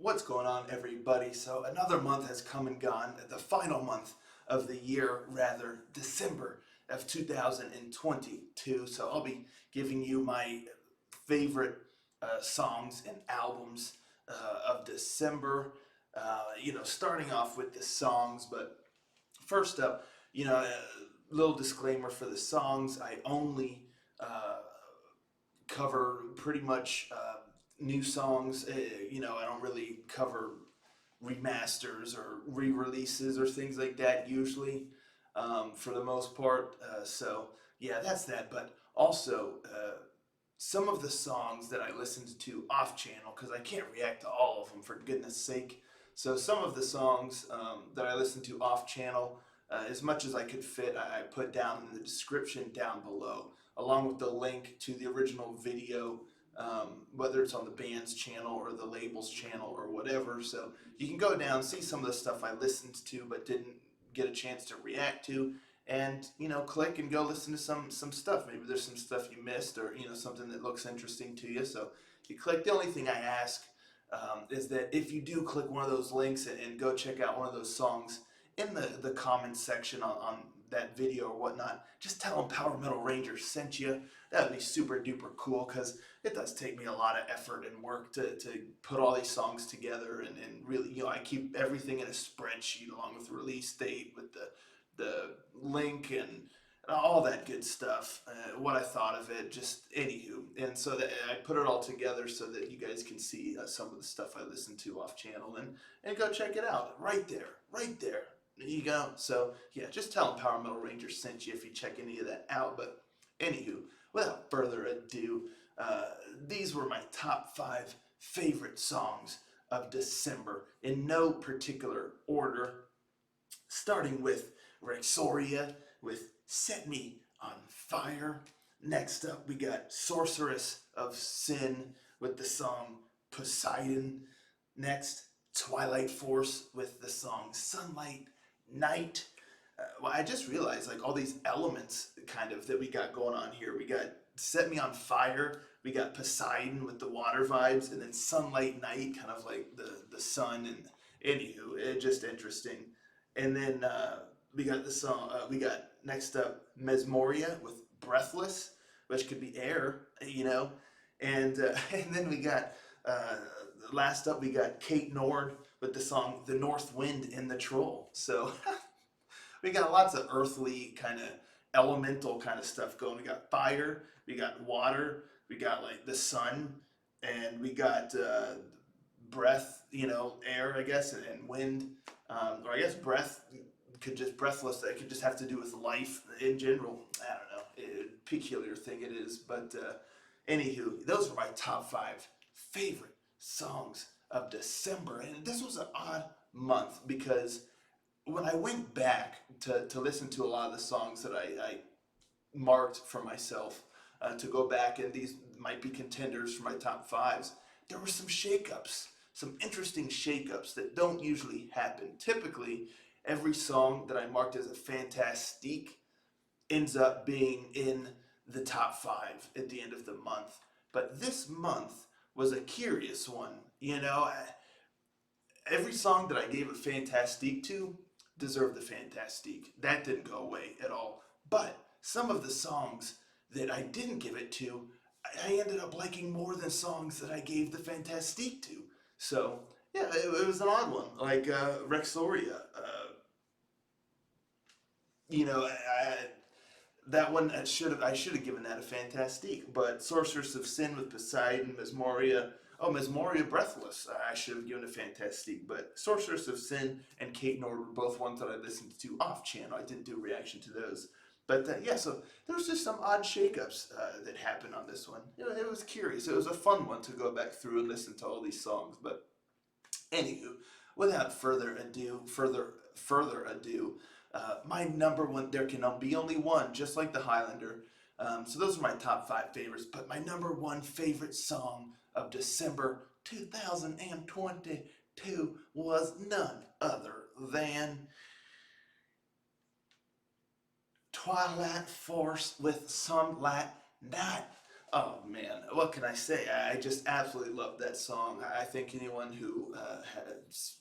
What's going on, everybody? So another month has come and gone, the final month of the year, rather, December of 2022. So I'll be giving you my favorite songs and albums of December. Starting off with the songs, but first up, a little disclaimer for the songs. I only uh, cover pretty much new songs. I don't really cover remasters or re-releases or things like that usually, for the most part. So yeah, that's that. But also, some of the songs that I listened to off channel, because I can't react to all of them for goodness sake. So some of the songs that I listened to off channel, as much as I could fit, I put down in the description down below, along with the link to the original video, whether it's on the band's channel or the label's channel or whatever. So you can go down, see some of the stuff I listened to but didn't get a chance to react to, and click and go listen to some stuff. Maybe there's some stuff you missed, or something that looks interesting to you. So you click. The only thing I ask is that if you do click one of those links and go check out one of those songs in the comments section on that video or whatnot, just tell them Power Metal Ranger sent you. That would be super duper cool, because it does take me a lot of effort and work to put all these songs together, and really, I keep everything in a spreadsheet along with the release date, with the link and all that good stuff. What I thought of it, just anywho, and so that I put it all together so that you guys can see some of the stuff I listen to off channel, and go check it out right there, right there. There you go. So yeah, just tell them Power Metal Ranger sent you if you check any of that out. But anywho, without further ado, uh, these were my top 5 favorite songs of December in no particular order, starting with Rexoria with Set Me on Fire. Next up, we got Sorceress of Sin with the song Poseidon. Next, Twilight Force with the song Sunlight Night. Well, I just realized, like, all these elements kind of that we got going on here. We got Set Me on Fire, we got Poseidon with the water vibes, and then Sunlight Night, kind of like the sun. And anywho, it just interesting. And then we got the song. We got next up Mesmoria with Breathless, which could be air, and and then we got last up we got Kate Nord with the song "The North Wind and the Troll." So we got lots of earthly kind of elemental kind of stuff going. We got fire, we got water, we got like the sun, and we got breath, air, I guess, and wind, or I guess breath could just breathless. It could just have to do with life in general. I don't know, peculiar thing it is, but anywho, those are my top 5 favorite songs of December, and this was an odd month because when I went back to listen to a lot of the songs that I marked for myself, to go back, and these might be contenders for my top 5s, there were some shakeups, some interesting shakeups that don't usually happen. Typically, every song that I marked as a fantastique ends up being in the top 5 at the end of the month. But this month was a curious one. Every song that I gave a fantastique to deserved the fantastique. That didn't go away at all. But some of the songs that I didn't give it to, I ended up liking more than songs that I gave the fantastique to. So yeah, it was an odd one. Like Rexoria. That one I should have given that a fantastique. But Sorceress of Sin with Poseidon, Mesmoria. Oh, Mesmoria Breathless. I should have given a fantastique. But Sorceress of Sin and Kate Nord were both ones that I listened to off channel. I didn't do a reaction to those. But yeah, so there was just some odd shakeups that happened on this one. It was curious. It was a fun one to go back through and listen to all these songs. But anywho, without further ado, my number one. There can be only one, just like the Highlander. So those are my top 5 favorites. But my number one favorite song of December 2022 was none other than Twilight Force with Sunlight Night. Oh man, what can I say? I just absolutely love that song. I think anyone who has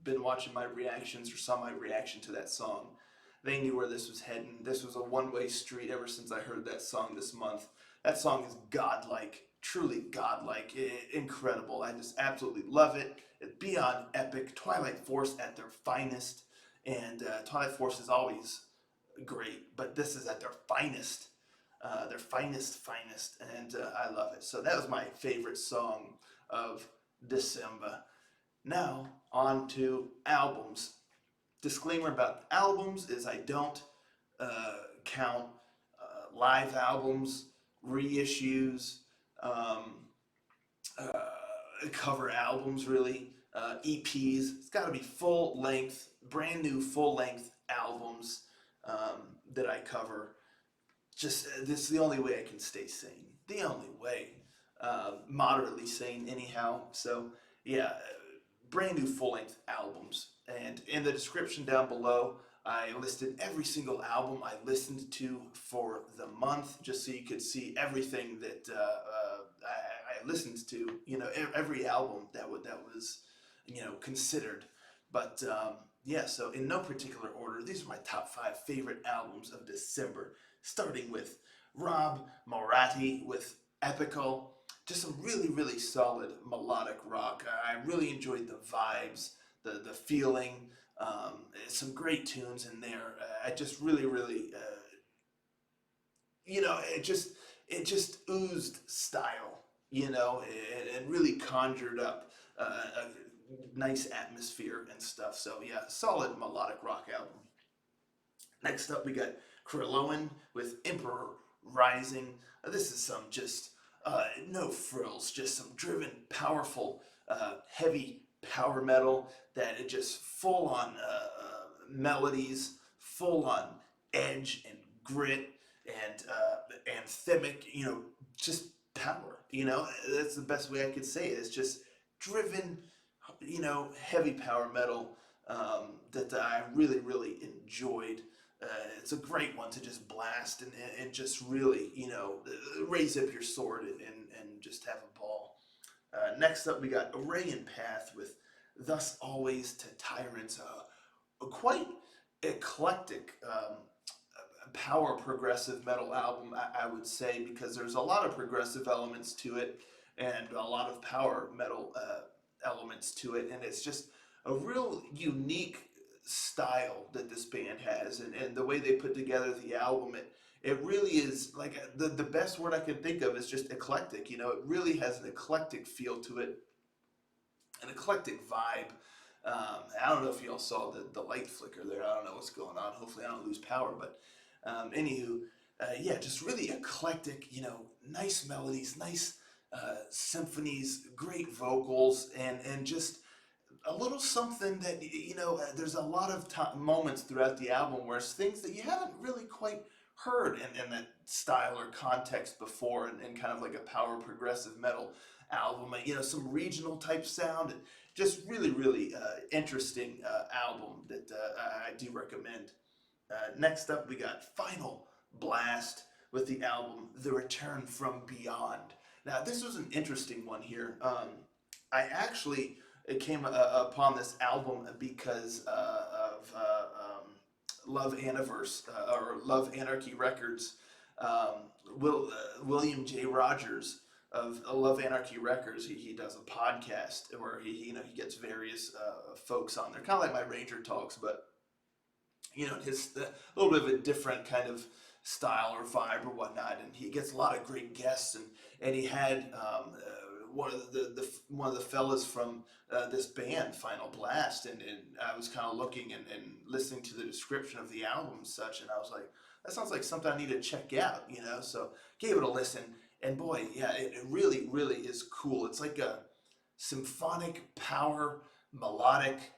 been watching my reactions or saw my reaction to that song, they knew where this was heading. This was a one-way street ever since I heard that song this month. That song is godlike, truly godlike, incredible. I just absolutely love it. It's beyond epic. Twilight Force at their finest, and Twilight Force is always great, but this is at their finest, and I love it. So that was my favorite song of December. Now, on to albums. Disclaimer about albums is I don't count live albums, reissues, um, cover albums, really, EPs. It's got to be full length, brand new full length albums that I cover. Just this is the only way I can stay sane. The only way, moderately sane, anyhow. So yeah, brand new full length albums, and in the description down below, I listed every single album I listened to for the month, just so you could see everything that I listened to. You know, every album that was considered. But yeah, so in no particular order, these are my top 5 favorite albums of December, starting with Rob Moratti with Epical. Just some really, really solid melodic rock. I really enjoyed the vibes, the feeling, some great tunes in there. I just really, really, it just oozed style, and really conjured up a nice atmosphere and stuff. So yeah, solid melodic rock album. Next up, we got Krilloan with Emperor Rising. This is some just no frills, just some driven, powerful, heavy power metal that it just full on melodies, full on edge and grit and anthemic, just power. That's the best way I could say it. It's just driven, heavy power metal that I really, really enjoyed. Uh, it's a great one to just blast and just really, raise up your sword and just have a ball. Next up, we got Arrayan Path with Thus Always to Tyrants, a quite eclectic power progressive metal album, I would say, because there's a lot of progressive elements to it and a lot of power metal elements to it, and it's just a real unique style that this band has, and the way they put together the album, it really is like the best word I can think of is just eclectic. It really has an eclectic feel to it, an eclectic vibe. I don't know if y'all saw the light flicker there. I don't know what's going on. Hopefully, I don't lose power. But anywho, yeah, just really eclectic. Nice melodies, nice symphonies, great vocals, and just a little something that there's a lot of moments throughout the album where it's things that you haven't really quite heard in that style or context before, and kind of like a power progressive metal album, some regional type sound, and just really, really interesting album that I do recommend. Next up, we got Final Blast with the album The Return from Beyond. Now, this was an interesting one here. I actually came upon this album because of Love Anniverse or Love Anarchy Records. William J. Rogers of Love Anarchy Records, he does a podcast where he gets various folks on there, kind of like my Ranger Talks, but his a little bit of a different kind of style or vibe or whatnot, and he gets a lot of great guests, and he had one of the fellas from this band, Final Blast, and I was kind of looking and listening to the description of the album and such, and I was like, that sounds like something I need to check out, So gave it a listen, and boy, yeah, it really, really is cool. It's like a symphonic power melodic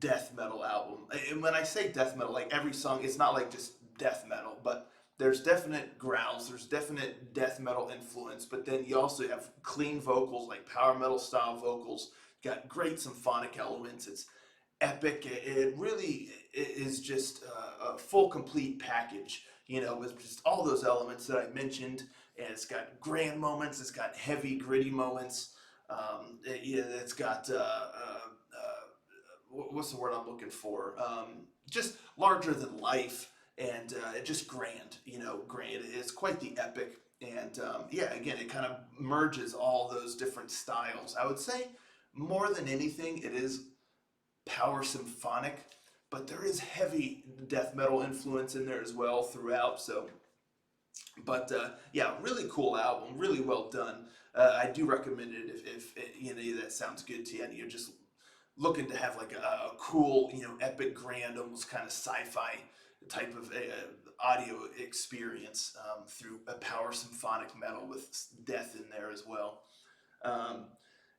death metal album. And when I say death metal, like every song, it's not like just death metal, but there's definite growls, there's definite death metal influence, but then you also have clean vocals, like power metal style vocals. Got great symphonic elements. It's epic. It really is just a full complete package, with just all those elements that I mentioned. And it's got grand moments, it's got heavy, gritty moments. Yeah, it's got what's the word I'm looking for? Just larger than life and just grand. Grand. It's quite the epic. And yeah, again, it kind of merges all those different styles. I would say more than anything, it is power symphonic, but there is heavy death metal influence in there as well throughout. So, but yeah, really cool album, really well done. I do recommend it if that sounds good to you and you're just looking to have like a cool, epic, grand, almost kind of sci-fi type of audio experience through a power symphonic metal with death in there as well. Um,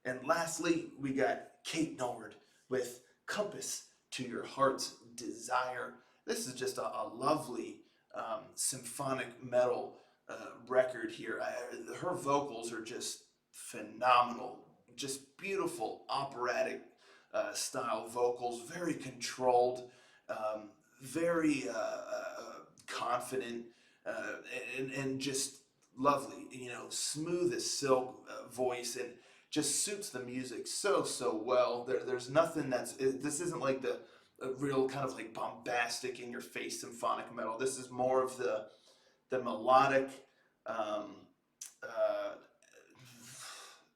and lastly, we got Kate Nord with Compass to Your Heart's Desire. This is just a lovely symphonic metal record here. Her vocals are just phenomenal, just beautiful operatic style vocals, very controlled, very confident, and just lovely, smooth as silk voice, and just suits the music so well. There's nothing this isn't like the a real kind of like bombastic in your face symphonic metal. This is more of the melodic, um, uh,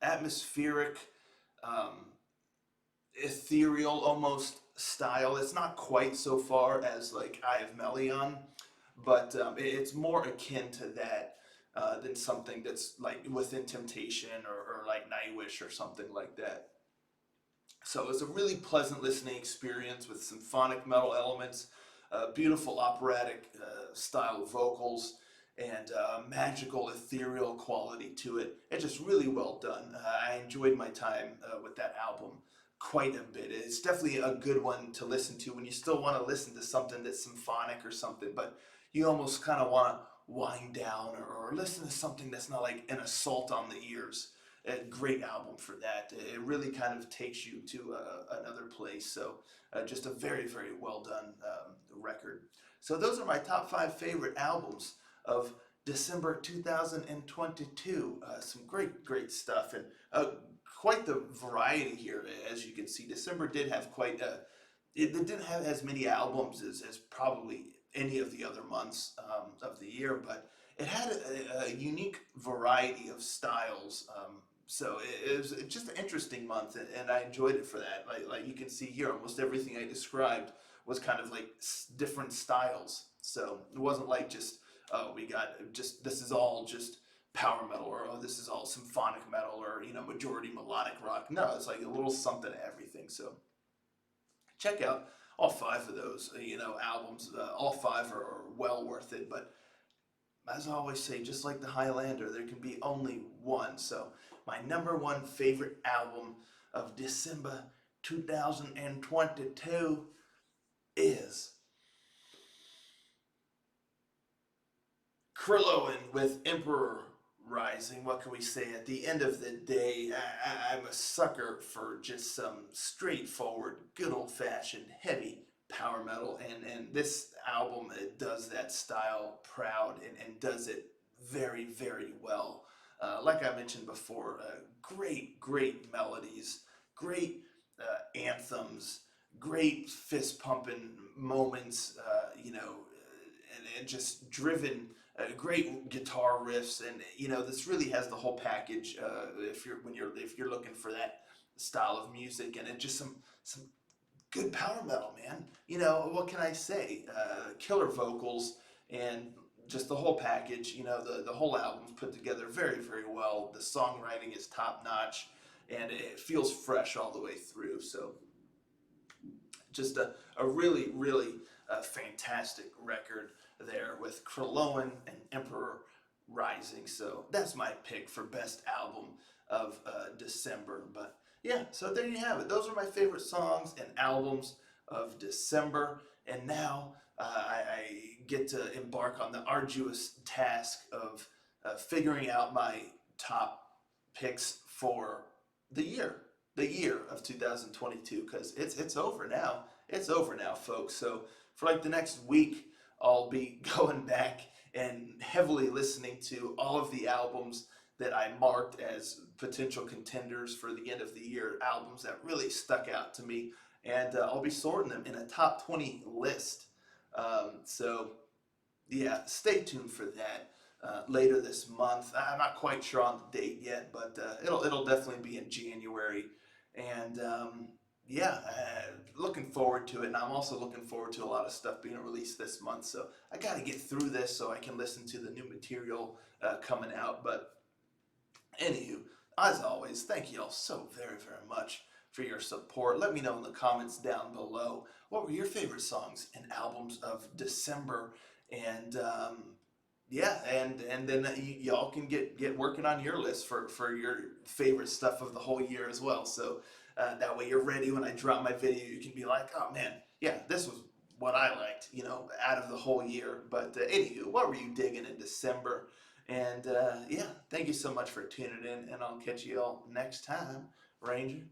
atmospheric, um, ethereal almost style. It's not quite so far as like Eye of Melion, but it's more akin to that than something that's like Within Temptation or like Nightwish or something like that. So it's a really pleasant listening experience with symphonic metal elements, beautiful operatic style vocals, and magical ethereal quality to it. It's just really well done. I enjoyed my time with that album quite a bit. It's definitely a good one to listen to when you still want to listen to something that's symphonic or something, but you almost kind of want to wind down or listen to something that's not like an assault on the ears. A great album for that. It really kind of takes you to another place. So just a very, very well done record. So those are my top five favorite albums of December 2022. Some great stuff and quite the variety here. As you can see, December did have quite a. It didn't have as many albums as probably any of the other months of the year, but it had a unique variety of styles. So it was just an interesting month, and I enjoyed it for that. Like you can see here, almost everything I described was kind of like different styles. So it wasn't like just we got just this is all just power metal or oh this is all symphonic metal or majority melodic rock. No, it's like a little something of everything. So check out all five of those albums. All five are well worth it. But as I always say, just like the Highlander, there can be only one. So my number one favorite album of December 2022 is Krilloan with Emperor Rising. What can we say? At the end of the day, I'm a sucker for just some straightforward, good old-fashioned, heavy power metal, and this album it does that style proud and does it very well. Like I mentioned before, great melodies, great anthems, great fist pumping moments, and just driven great guitar riffs, and this really has the whole package. If you're looking for that style of music, and it just some good power metal, man. What can I say? Killer vocals and just the whole package. The whole album's put together very well. The songwriting is top notch, and it feels fresh all the way through. So just a really fantastic record there with Krilloan and Emperor Rising. So that's my pick for best album of December. But yeah, so there you have it. Those are my favorite songs and albums of December. And now I get to embark on the arduous task of figuring out my top picks for the year. the year of 2022, because it's over now. It's over now, folks. So for like the next week, I'll be going back and heavily listening to all of the albums that I marked as potential contenders for the end of the year, albums that really stuck out to me, and I'll be sorting them in a top 20 list. So yeah, stay tuned for that later this month. I'm not quite sure on the date yet, but it'll definitely be in January. And yeah, looking forward to it. And I'm also looking forward to a lot of stuff being released this month. So I got to get through this so I can listen to the new material coming out. But anywho, as always, thank you all so very, very much for your support. Let me know in the comments down below what were your favorite songs and albums of December, and yeah, and then y'all can get working on your list for your favorite stuff of the whole year as well. So that way you're ready when I drop my video. You can be like, oh man, yeah, this was what I liked, out of the whole year. But anywho, what were you digging in December? And yeah, thank you so much for tuning in, and I'll catch you all next time, Ranger.